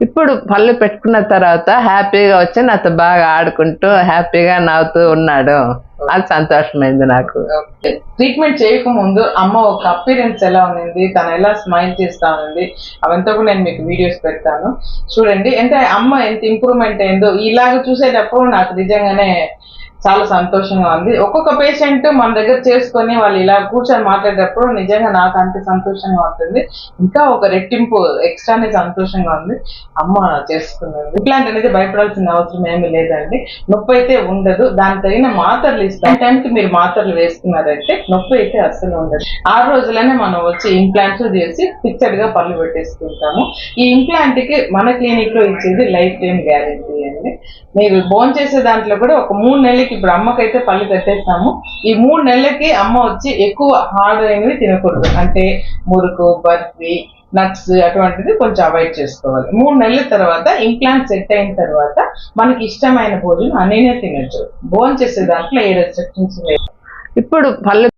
ఇప్పుడు పళ్ళు పెట్టుకున్న తర్వాత హ్యాపీగా వచ్చి నాతో బాగా ఆడుకుంటూ హ్యాపీగా నవ్వుతూ ఉన్నాడు. అది సంతోషమైంది నాకు. ట్రీట్మెంట్ చేయకముందు అమ్మ ఒక అపీరెన్స్ ఎలా ఉంది, తను ఎలా స్మైల్ చేస్తా ఉంది, అవంతా కూడా నేను మీకు వీడియోస్ పెడతాను చూడండి. అంటే అమ్మ ఎంత ఇంప్రూవ్మెంట్ అయిందో ఇలాగ చూసేటప్పుడు నాకు నిజంగానే చాలా సంతోషంగా ఉంది. ఒక్కొక్క పేషెంట్ మన దగ్గర చేసుకొని వాళ్ళు ఇలా కూర్చొని మాట్లాడేటప్పుడు నిజంగా నాకు అంత సంతోషంగా ఉంటుంది. ఇంకా ఒక రెట్టింపు ఎక్స్ట్రానే సంతోషంగా ఉంది అమ్మ చేసుకున్నది. ఇంప్లాంట్ అనేది భయపడాల్సిన అవసరం ఏమీ లేదండి. నొప్పి అయితే ఉండదు. దాని తగిన మాత్రలు ఇస్తాం. టైంకి మీరు మాత్రలు వేసుకున్నారంటే నొప్పి అయితే అస్సలు ఉండదు. 6 రోజులనే మనం వచ్చి ఇంప్లాంట్స్ చేసి ఫిక్స్డ్ గా పళ్ళు పెట్టేసుకుంటాము. ఈ ఇంప్లాంట్ కి మన క్లినిక్ లో ఇచ్చేది లైఫ్ టైం గ్యారెంటీ అండి. మీరు బోన్ చేసే దాంట్లో కూడా ఒక 3 నెలలకి, ఇప్పుడు అమ్మకైతే పళ్ళు పెట్టేస్తాము, ఈ 3 నెలలకి అమ్మ వచ్చి ఎక్కువ హార్డ్ అయినవి తినకూడదు. అంటే మురుకు, బర్ఫీ, నట్స్ అటువంటిది కొంచెం అవాయిడ్ చేసుకోవాలి. 3 నెలల తర్వాత ఇంప్లాంట్ సెట్ అయిన తర్వాత మనకి ఇష్టమైన భోజనం అనేనే తినచ్చు. బోన్ చేసే దాంట్లో ఏ రెస్ట్రిక్షన్స్ లేదు. ఇప్పుడు పళ్ళు